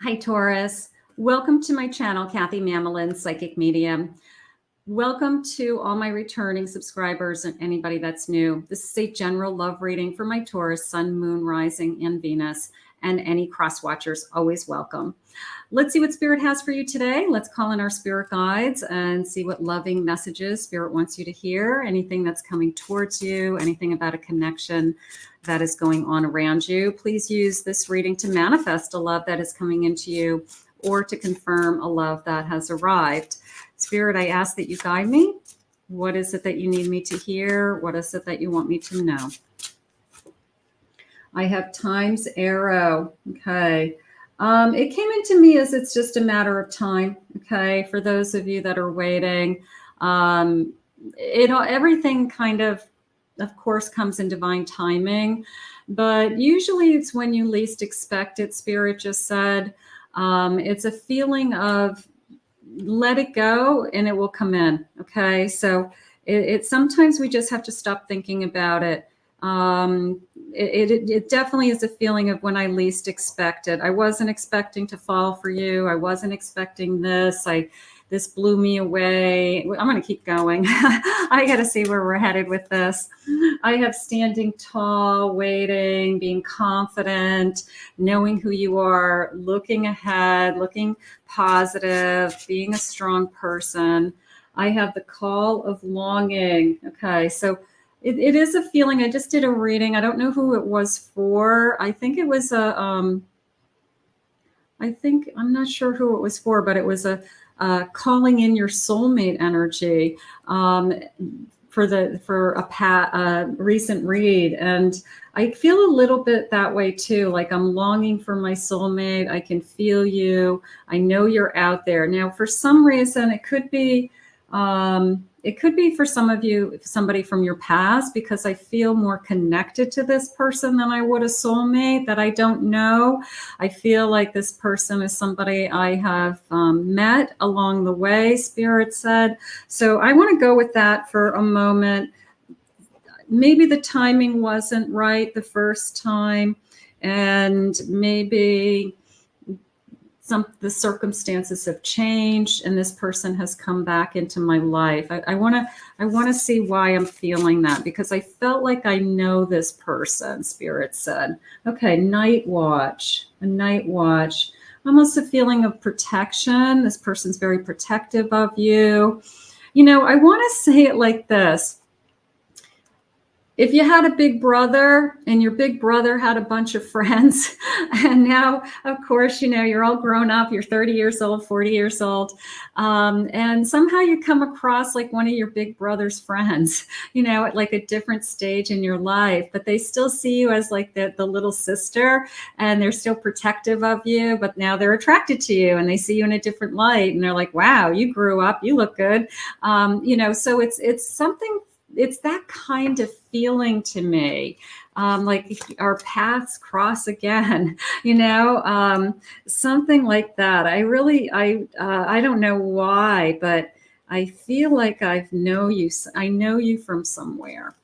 Hi, Taurus. Welcome to my channel, Kathy Mamolen, Psychic Medium. Welcome to all my returning subscribers and anybody that's new. This is a general love reading for my Taurus, Sun, Moon, Rising, and Venus, and any cross watchers, always welcome. Let's see what Spirit has for you today. Let's call in our spirit guides and see what loving messages Spirit wants you to hear, anything that's coming towards you, anything about a connection that is going on around you. Please use this reading to manifest a love that is coming into you or to confirm a love that has arrived. Spirit, I ask that you guide me. What is it that you need me to hear? What is it that you want me to know? I have Time's Arrow. Okay. It came into me as it's just a matter of time. Okay. For those of you that are waiting, everything kind of course, comes in divine timing, but usually it's when you least expect it. Spirit just said, it's a feeling of let it go and it will come in. Okay. So it sometimes we just have to stop thinking about it. It definitely is a feeling of when I least expect it. I wasn't expecting to fall for you. I wasn't expecting this. This blew me away. I'm going to keep going. I got to see where we're headed with this. I have standing tall, waiting, being confident, knowing who you are, looking ahead, looking positive, being a strong person. I have the call of longing. Okay, so it is a feeling. I just did a reading. I don't know who it was for. I think it was I'm not sure who it was for, but it was a calling in your soulmate energy for a recent read. And I feel a little bit that way too. Like I'm longing for my soulmate. I can feel you. I know you're out there. Now, for some reason, it could be for some of you, somebody from your past, because I feel more connected to this person than I would a soulmate that I don't know. I feel like this person is somebody I have met along the way, Spirit said. So I want to go with that for a moment. Maybe the timing wasn't right the first time, and maybe the circumstances have changed and this person has come back into my life. I want to see why I'm feeling that, because I felt like I know this person, Spirit said. Okay, night watch, a night watch, almost a feeling of protection. This person's very protective of you. You know, I want to say it like this. If you had a big brother and your big brother had a bunch of friends, and now, of course, you know, you're all grown up, you're 30 years old, 40 years old, and somehow you come across like one of your big brother's friends, you know, at like a different stage in your life, but they still see you as like the little sister, and they're still protective of you, but now they're attracted to you and they see you in a different light and they're like, wow, you grew up, you look good. You know, so it's something. It's that kind of feeling to me, like our paths cross again, you know, something like that. I don't know why, but I feel like I know you from somewhere.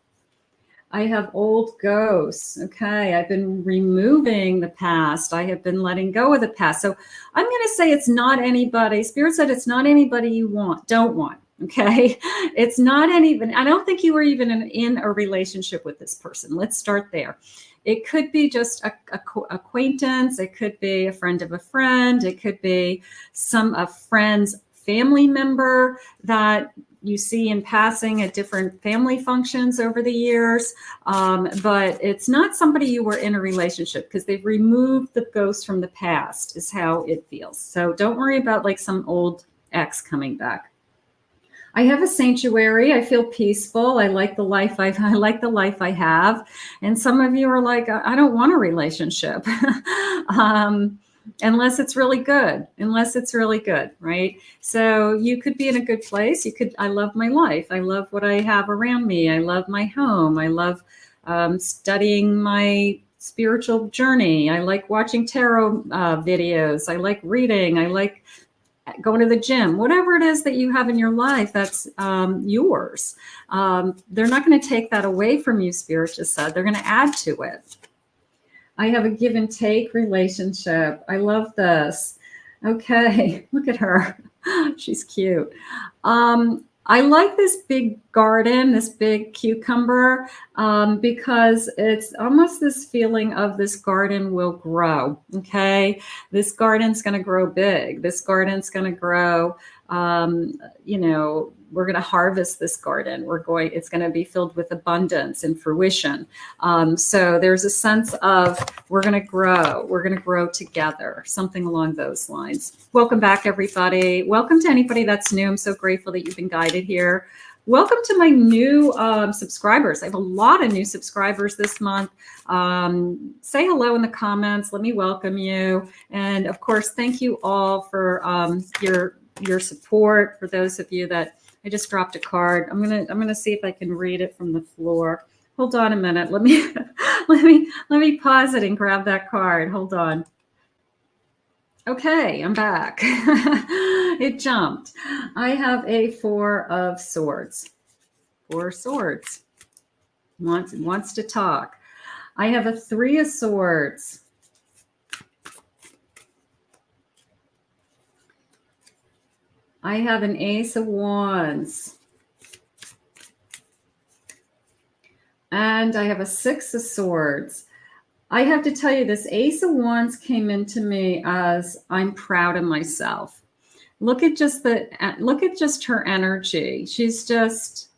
I have old ghosts. Okay. I've been removing the past. I have been letting go of the past. So I'm going to say it's not anybody. Spirit said it's not anybody you don't want. Okay. It's not I don't think you were even in a relationship with this person. Let's start there. It could be just a acquaintance. It could be a friend of a friend. It could be a friend's family member that you see in passing at different family functions over the years. But it's not somebody you were in a relationship, because they've removed the ghost from the past is how it feels. So don't worry about like some old ex coming back. I have a sanctuary. I feel peaceful. I like the life I like the life I have. And some of you are like, I don't want a relationship. Unless it's really good, right? So you could be in a good place. I love my life. I love what I have around me. I love my home. I love studying my spiritual journey. I like watching tarot videos. I like reading. I like going to the gym, whatever it is that you have in your life, that's yours. They're not going to take that away from you, Spirit just said. They're going to add to it. I have a give and take relationship. I love this. Okay, look at her. She's cute. I like this big garden, this big cucumber, because it's almost this feeling of this garden will grow. Okay, this garden's going to grow big. This garden's going to grow. You know, we're going to harvest this garden. It's going to be filled with abundance and fruition. So there's a sense of we're going to grow together, something along those lines. Welcome back, everybody. Welcome to anybody that's new. I'm so grateful that you've been guided here. Welcome to my new subscribers. I have a lot of new subscribers this month. Say hello in the comments. Let me welcome you. And of course, thank you all for your support. For those of you that I just dropped a card. I'm gonna see if I can read it from the floor. Hold on a minute. Let me pause it and grab that card. Hold on. Okay, I'm back. It jumped. I have a 4 of Swords. 4 swords. Wants to talk. I have a 3 of Swords. I have an Ace of Wands. And I have a 6 of Swords. I have to tell you, this Ace of Wands came into me as I'm proud of myself. Look at just her energy. She's just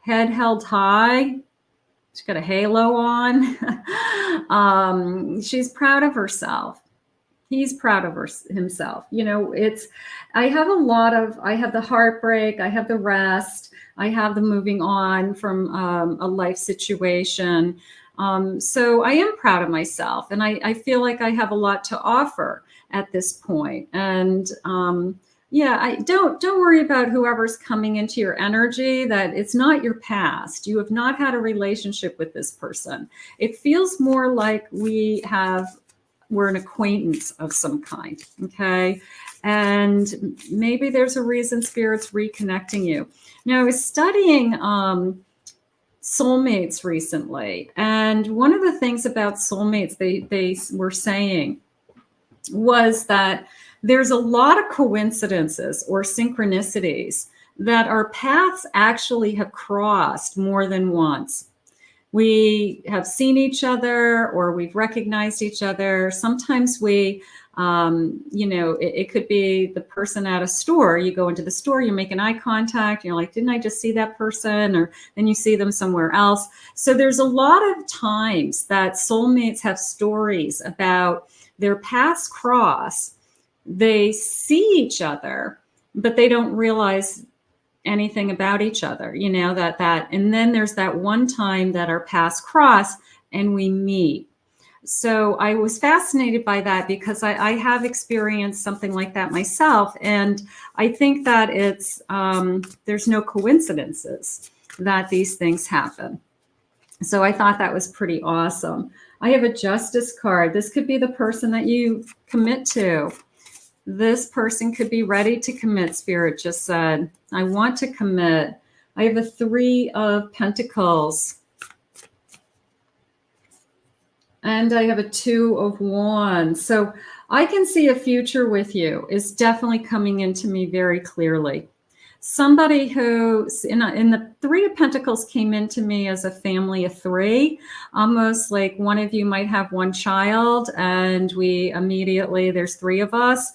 head held high. She's got a halo on. She's proud of herself. He's proud of himself. You know, I have the heartbreak, I have the rest, I have the moving on from a life situation. So I am proud of myself, and I feel like I have a lot to offer at this point. And yeah, I don't worry about whoever's coming into your energy, that it's not your past. You have not had a relationship with this person. It feels more like we're an acquaintance of some kind, okay? And maybe there's a reason Spirit's reconnecting you. Now, I was studying soulmates recently, and one of the things about soulmates they were saying was that there's a lot of coincidences or synchronicities that our paths actually have crossed more than once. We have seen each other, or we've recognized each other. Sometimes we, you know, it could be the person at a store. You go into the store, you make an eye contact, you're like, didn't I just see that person? Or then you see them somewhere else. So there's a lot of times that soulmates have stories about their paths cross. They see each other, but they don't realize anything about each other, you know, that and then there's that one time that our paths cross and we meet. So I was fascinated by that, because I have experienced something like that myself, and I think that it's there's no coincidences that these things happen. So I thought that was pretty awesome. I have a Justice card. This could be the person that you commit to. This person could be ready to commit. Spirit just said, I want to commit. I have a 3 of Pentacles. And I have a 2 of Wands. So I can see a future with you is definitely coming into me very clearly. Somebody who in the 3 of Pentacles came into me as a family of 3, almost like one of you might have one child, and there's 3 of us.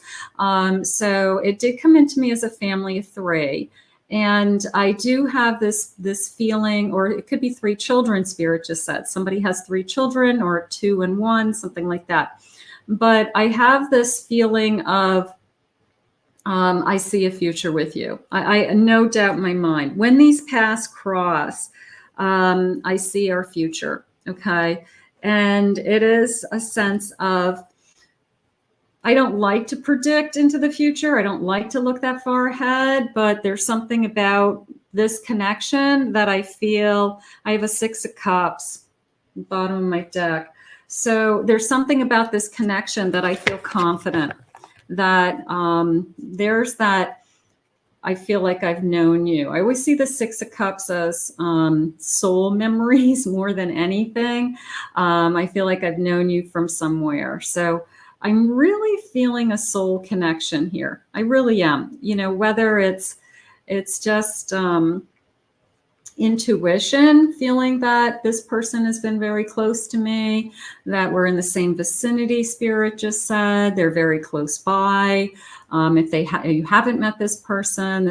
So it did come into me as a family of 3. And I do have this feeling, or it could be 3 children, Spirit just said. Somebody has 3 children, or 2 and 1, something like that. But I have this feeling of, I see a future with you. I no doubt in my mind. When these paths cross, I see our future, okay? And it is a sense of, I don't like to predict into the future. I don't like to look that far ahead, but there's something about this connection that I feel. I have a 6 of Cups, bottom of my deck. So there's something about this connection that I feel confident that there's that I feel like I've known you. I always see the Six of Cups as soul memories more than anything. I feel like I've known you from somewhere. So I'm really feeling a soul connection here. I really am. You know, whether it's just intuition, feeling that this person has been very close to me, that we're in the same vicinity, Spirit just said, they're very close by. If you haven't met this person,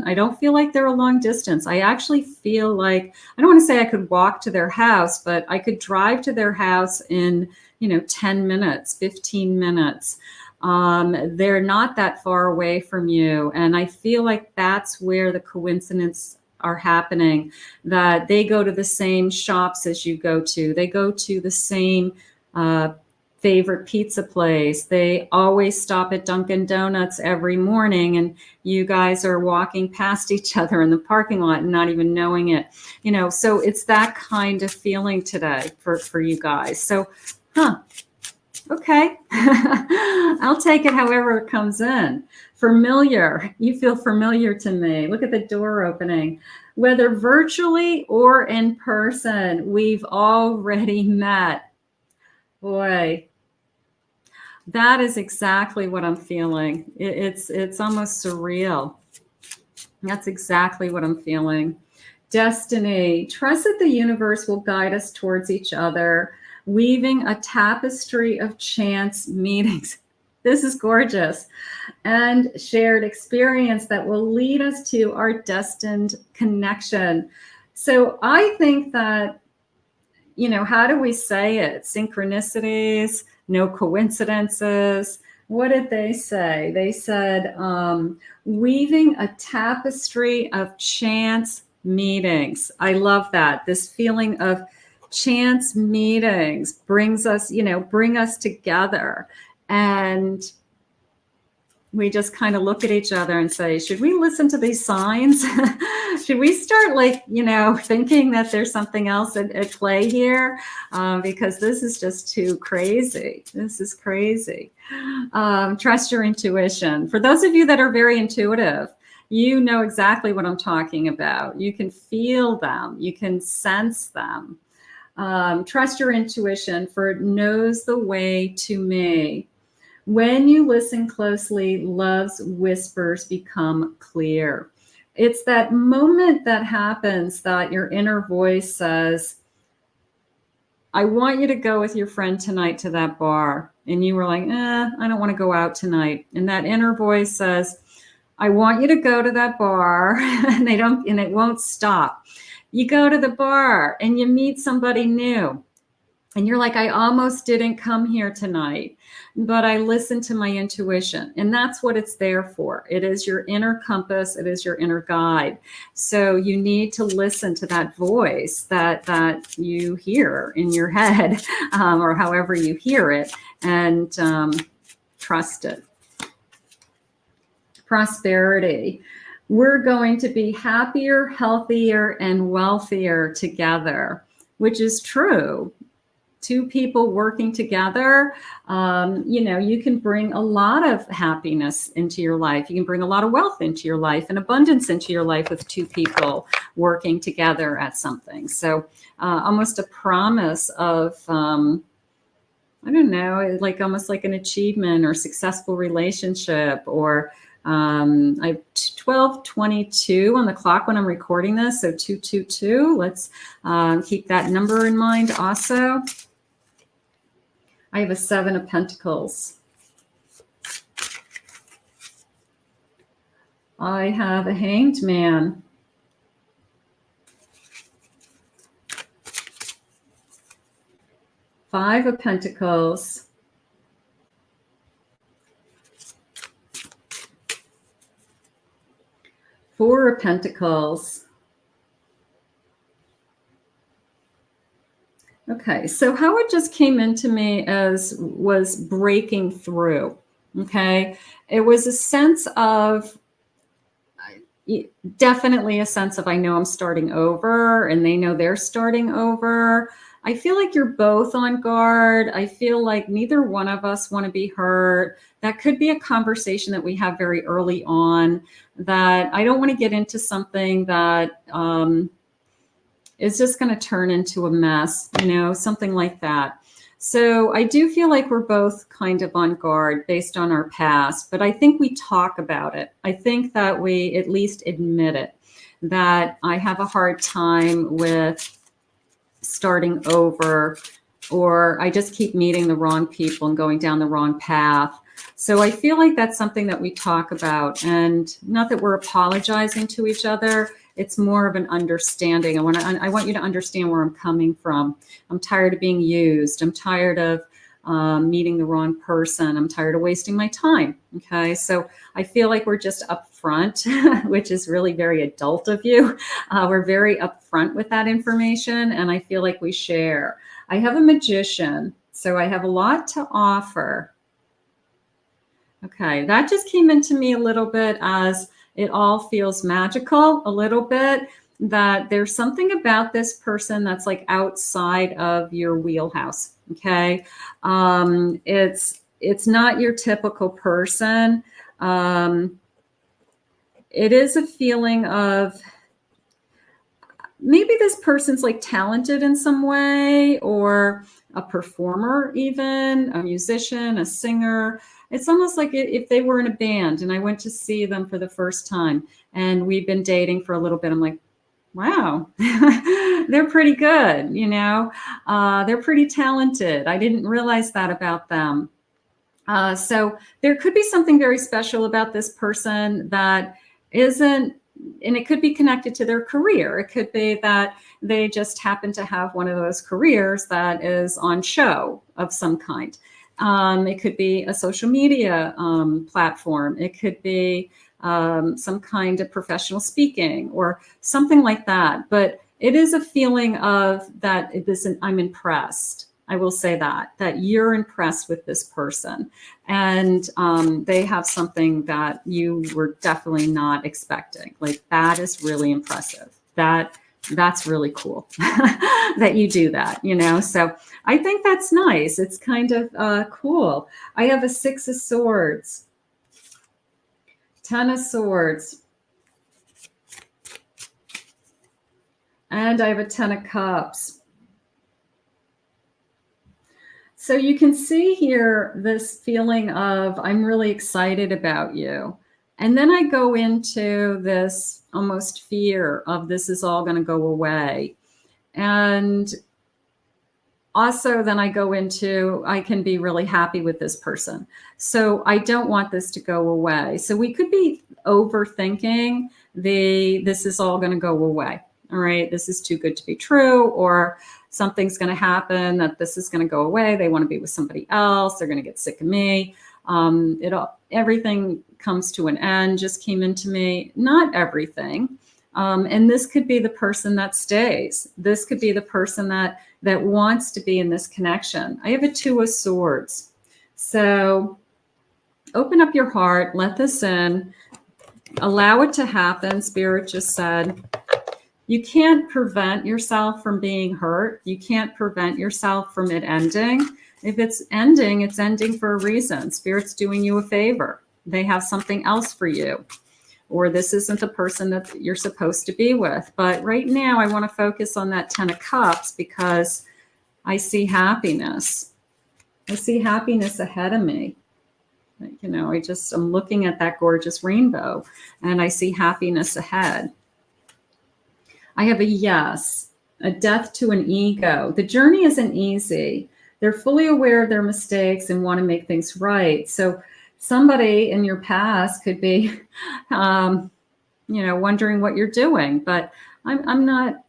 I don't feel like they're a long distance. I actually feel like, I don't want to say I could walk to their house, but I could drive to their house in, 10 minutes, 15 minutes. They're not that far away from you. And I feel like that's where the coincidence are happening, that they go to the same shops as you go to. They go to the same favorite pizza place. They always stop at Dunkin' Donuts every morning, and you guys are walking past each other in the parking lot and not even knowing it. So it's that kind of feeling today for you guys. So, okay. I'll take it however it comes in. Familiar. You feel familiar to me. Look at the door opening. Whether virtually or in person, we've already met. Boy, that is exactly what I'm feeling. It's almost surreal. That's exactly what I'm feeling. Destiny. Trust that the universe will guide us towards each other, weaving a tapestry of chance meetings. This is gorgeous. And shared experience that will lead us to our destined connection. So I think that, how do we say it? Synchronicities, no coincidences. What did they say? They said, weaving a tapestry of chance meetings. I love that. This feeling of chance meetings brings us, bring us together. And we just kind of look at each other and say, should we listen to these signs? Should we start thinking that there's something else at play here? Because this is just too crazy. This is crazy. Trust your intuition. For those of you that are very intuitive, you know exactly what I'm talking about. You can feel them. You can sense them. Trust your intuition, for it knows the way to me. When you listen closely, love's whispers become clear. It's that moment that happens that your inner voice says, I want you to go with your friend tonight to that bar. And you were like, I don't want to go out tonight. And that inner voice says, I want you to go to that bar. And it won't stop. You go to the bar and you meet somebody new. And you're like, I almost didn't come here tonight, but I listened to my intuition. And that's what it's there for. It is your inner compass. It is your inner guide. So you need to listen to that voice that you hear in your head, or however you hear it, and trust it. Prosperity. We're going to be happier, healthier, and wealthier together, which is true. Two people working together, you can bring a lot of happiness into your life. You can bring a lot of wealth into your life and abundance into your life with two people working together at something. So almost a promise of, almost like an achievement or successful relationship, or I have 12:22 on the clock when I'm recording this. So 222, let's keep that number in mind also. I have a 7 of Pentacles. I have a Hanged Man. Five of Pentacles. Four of Pentacles. Okay, so how it just came into me was breaking through. Okay, it was a sense of, definitely a sense of, I know I'm starting over and they know they're starting over. I feel like you're both on guard. I feel like neither one of us want to be hurt. That could be a conversation that we have very early on, that I don't want to get into something that is just going to turn into a mess, something like that. So I do feel like we're both kind of on guard based on our past, but I think we talk about it. I think that we at least admit it, that I have a hard time with starting over, or I just keep meeting the wrong people and going down the wrong path. So I feel like that's something that we talk about, and not that we're apologizing to each other. It's more of an understanding. I want you to understand where I'm coming from. I'm tired of being used. I'm tired of meeting the wrong person. I'm tired of wasting my time. Okay. So I feel like we're just upfront, which is really very adult of you. We're very upfront with that information. And I feel like we share. I have a magician, so I have a lot to offer. Okay. That just came into me a little bit as it all feels magical a little bit, that there's something about this person that's like outside of your wheelhouse. Okay. It's not your typical person. It is a feeling of maybe this person's like talented in some way, or a performer, even a musician, a singer. It's almost like if they were in a band and I went to see them for the first time and we've been dating for a little bit. I'm like, wow, they're pretty good. They're pretty talented. I didn't realize that about them. So there could be something very special about this person that isn't, and it could be connected to their career. It could be that they just happen to have one of those careers that is on show of some kind. It could be a social media platform. It could be some kind of professional speaking or something like that. But it is a feeling of that I'm impressed. I will say that you're impressed with this person, and they have something that you were definitely not expecting. Like, that is really impressive. That's really cool that you do that, So I think that's nice. It's kind of cool. I have a 6 of Swords, 10 of Swords, and I have a 10 of Cups. So you can see here this feeling of, I'm really excited about you. And then I go into this almost fear of this is all going to go away. And also then I go into, I can be really happy with this person. So I don't want this to go away. So we could be overthinking this is all going to go away. All right, this is too good to be true, or something's going to happen that this is going to go away. They want to be with somebody else. They're going to get sick of me. Everything comes to an end, just came into me. Not everything. And this could be the person that stays. This could be the person that wants to be in this connection. I have a 2 of Swords. So open up your heart, let this in, allow it to happen. Spirit just said, you can't prevent yourself from being hurt. You can't prevent yourself from it ending. If it's ending for a reason. Spirit's doing you a favor. They have something else for you. Or this isn't the person that you're supposed to be with. But right now I want to focus on that 10 of Cups because I see happiness. I see happiness ahead of me. I'm looking at that gorgeous rainbow and I see happiness ahead. I have a yes, a death to an ego. The journey isn't easy. They're fully aware of their mistakes and want to make things right. So somebody in your past could be, wondering what you're doing. But I'm not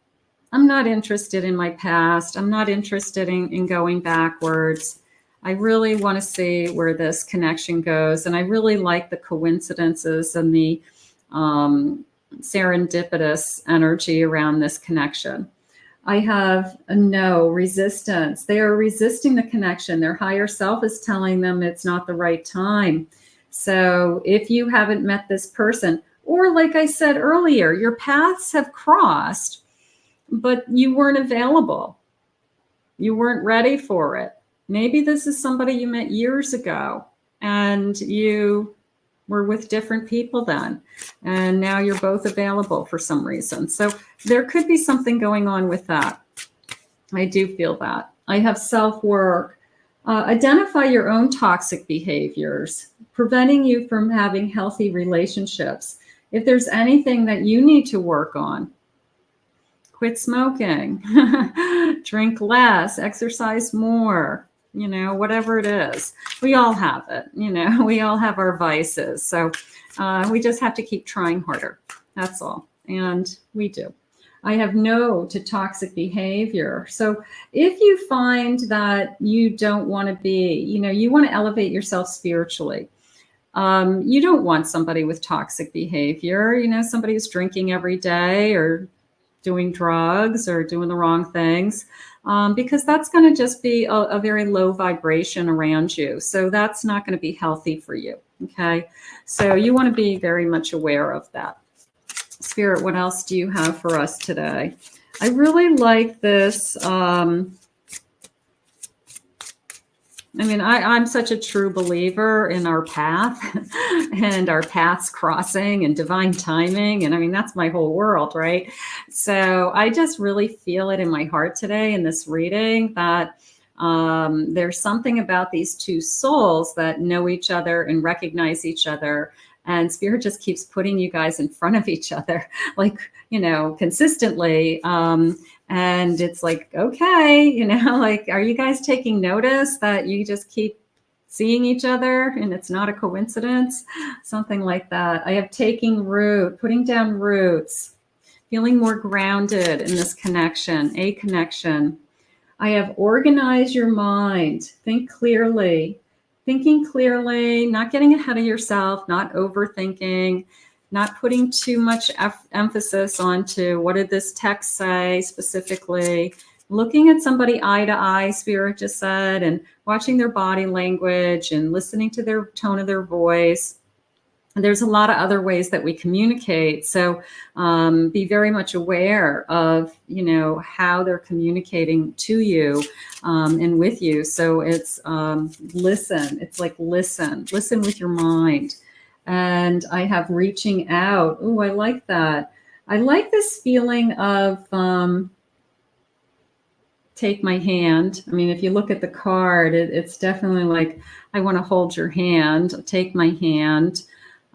interested in my past. I'm not interested in going backwards. I really want to see where this connection goes. And I really like the coincidences and the serendipitous energy around this connection. I have a no, resistance. They are resisting the connection. Their higher self is telling them it's not the right time. So if you haven't met this person, or like I said earlier, your paths have crossed, but you weren't available. You weren't ready for it. Maybe this is somebody you met years ago and you were with different people then, and now you're both available for some reason. So there could be something going on with that. I do feel that. I have self-work. Identify your own toxic behaviors, preventing you from having healthy relationships. If there's anything that you need to work on, quit smoking, drink less, exercise more, you know, whatever it is. We all have it, you know, we all have our vices. So we just have to keep trying harder. That's all. And we do. I have no to toxic behavior. So if you find that you don't want to be, you know, you want to elevate yourself spiritually, you don't want somebody with toxic behavior, you know, somebody who's drinking every day or doing drugs or doing the wrong things, because that's going to just be a very low vibration around you. So that's not going to be healthy for you. Okay. So you want to be very much aware of that. Spirit, what else do you have for us today? I really like this. I mean, I'm such a true believer in our path and our paths crossing and divine timing. And I mean, that's my whole world, right? So I just really feel it in my heart today in this reading that there's something about these two souls that know each other and recognize each other. And Spirit just keeps putting you guys in front of each other, like, you know, consistently. And it's like, okay, you know, like, are you guys taking notice that you just keep seeing each other and it's not a coincidence? Something like that. I have taking root, putting down roots, feeling more grounded in this connection, a connection. I have organized your mind, think clearly. Thinking clearly, not getting ahead of yourself, not overthinking, not putting too much emphasis onto what did this text say specifically, looking at somebody eye to eye, Spirit just said, and watching their body language and listening to their tone of their voice. And there's a lot of other ways that we communicate. So be very much aware of, you know, how they're communicating to you and with you. So it's listen. It's like listen with your mind. And I have reaching out. Oh, I like that. I like this feeling of take my hand. I mean, if you look at the card, it's definitely like, I want to hold your hand, take my hand.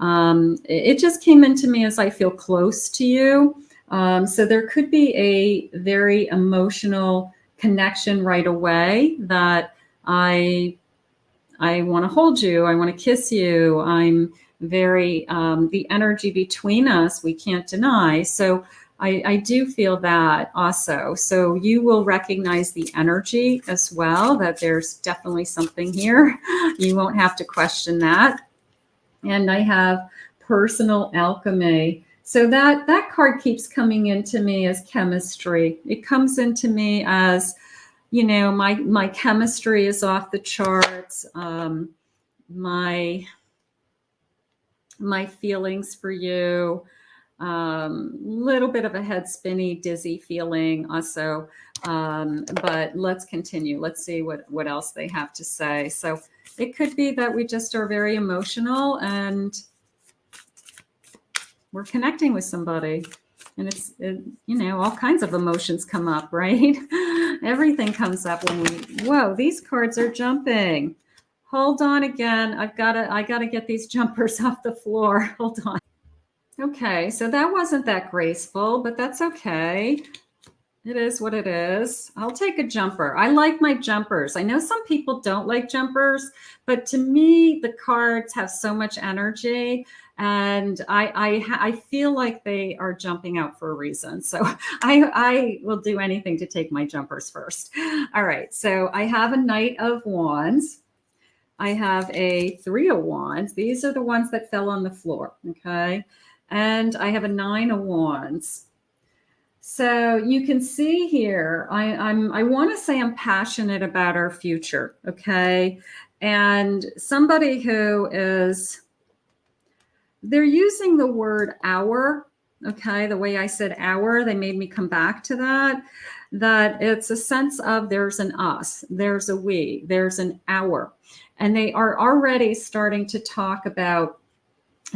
It just came into me as I feel close to you. So there could be a very emotional connection right away that I want to hold you. I want to kiss you. I'm very, the energy between us, we can't deny. So I do feel that also. So you will recognize the energy as well, that there's definitely something here. You won't have to question that. And I have personal alchemy. So that card keeps coming into me as chemistry. It comes into me as, you know, my chemistry is off the charts. My feelings for you, little bit of a head spinny, dizzy feeling also. But let's continue. Let's see what else they have to say. So it could be that we just are very emotional and we're connecting with somebody. And you know, all kinds of emotions come up, right? Everything comes up when whoa, these cards are jumping. Hold on again. I gotta get these jumpers off the floor. Hold on. Okay, so that wasn't that graceful, but that's okay. It is what it is. I'll take a jumper. I like my jumpers. I know some people don't like jumpers, but to me, the cards have so much energy, and I feel like they are jumping out for a reason. So I will do anything to take my jumpers first. All right, so I have a Knight of Wands. I have a Three of Wands. These are the ones that fell on the floor, okay? And I have a Nine of Wands. So you can see here, I want to say I'm passionate about our future, okay? And somebody who is, they're using the word our, okay? The way I said our, they made me come back to that. that it's a sense of there's an us, there's a we, there's an our. And they are already starting to talk about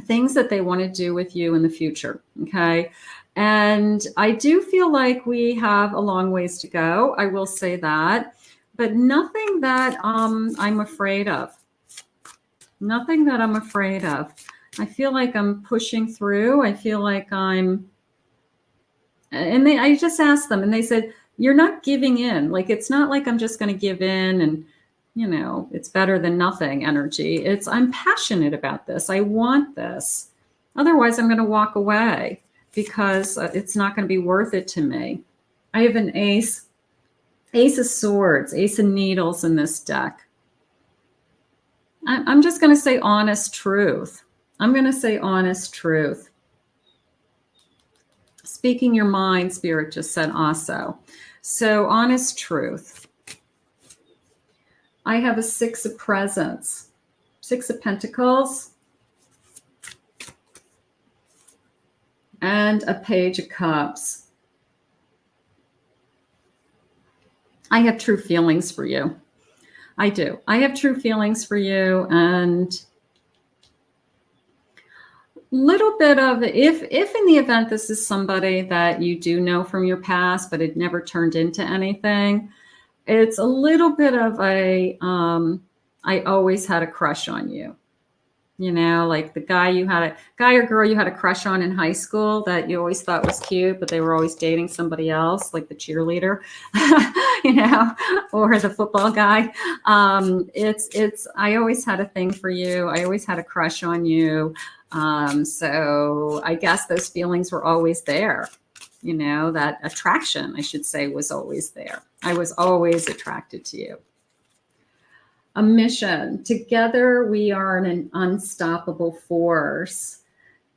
things that they want to do with you in the future. Okay. And I do feel like we have a long ways to go. I will say that, but nothing that I'm afraid of. Nothing that I'm afraid of. I feel like I'm pushing through. I feel like I just asked them and they said, you're not giving in. Like, it's not like I'm just going to give in and, you know, it's better than nothing energy. It's, I'm passionate about this. I want this. Otherwise, I'm going to walk away because it's not going to be worth it to me. I have an ace of swords, ace of needles in this deck. I'm just going to say honest truth. I'm going to say honest truth. Speaking your mind, Spirit just said also. So honest truth. I have a 6 of presents, 6 of pentacles, and a page of cups. I have true feelings for you. I do. I have true feelings for you, and little bit of, if in the event this is somebody that you do know from your past, but it never turned into anything, it's a little bit of a, I always had a crush on you. You know, like the guy or girl you had a crush on in high school that you always thought was cute, but they were always dating somebody else, like the cheerleader, you know, or the football guy. I always had a thing for you. I always had a crush on you. So I guess those feelings were always there. You know, that attraction, I should say, was always there. I was always attracted to you. A mission. Together, we are an unstoppable force.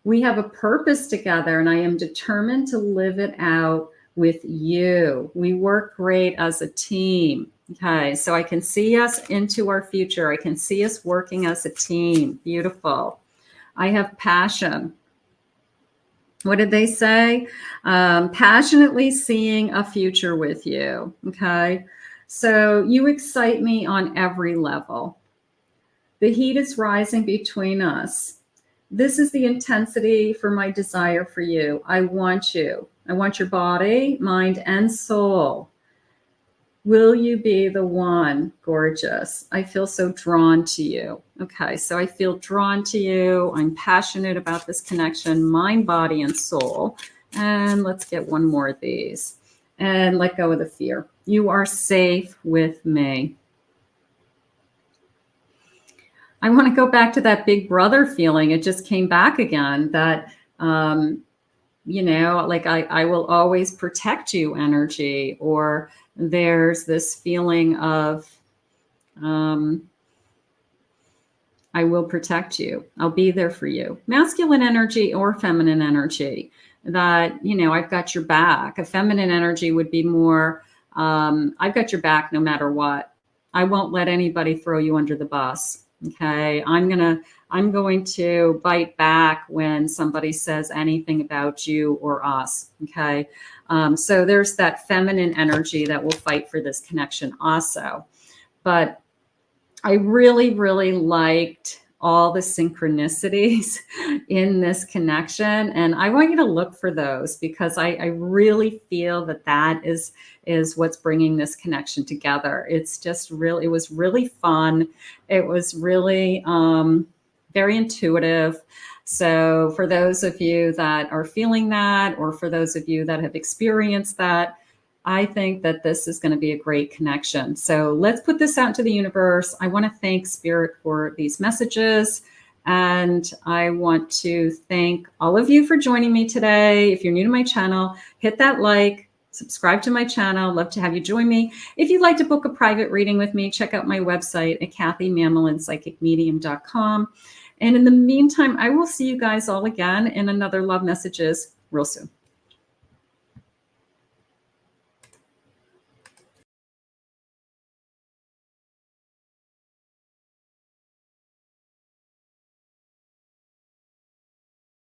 We have a purpose together, and I am determined to live it out with you. We work great as a team. Okay, so I can see us into our future. I can see us working as a team. Beautiful. I have passion. What did they say? Passionately seeing a future with you. Okay. So you excite me on every level. The heat is rising between us. This is the intensity for my desire for you. I want you. I want your body, mind, and soul. Will you be the one? Gorgeous. I feel so drawn to you. Okay, so I feel drawn to you. I'm passionate about this connection, mind, body, and soul. And let's get one more of these. And let go of the fear. You are safe with me. I want to go back to that big brother feeling. It just came back again, that, you know, like I will always protect you energy, or there's this feeling of, I will protect you. I'll be there for you. Masculine energy or feminine energy, that, you know, I've got your back. A feminine energy would be more, I've got your back no matter what. I won't let anybody throw you under the bus. Okay. I'm going to bite back when somebody says anything about you or us. Okay. So there's that feminine energy that will fight for this connection also. But I really, really liked all the synchronicities in this connection. And I want you to look for those, because I really feel that is what's bringing this connection together. It's just really, it was really fun. It was really very intuitive. So for those of you that are feeling that, or for those of you that have experienced that, I think that this is going to be a great connection. So let's put this out into the universe. I want to thank Spirit for these messages. And I want to thank all of you for joining me today. If you're new to my channel, hit that like, subscribe to my channel. Love to have you join me. If you'd like to book a private reading with me, check out my website at KathyMamolenPsychicMedium.com. And in the meantime, I will see you guys all again in another Love Messages real soon.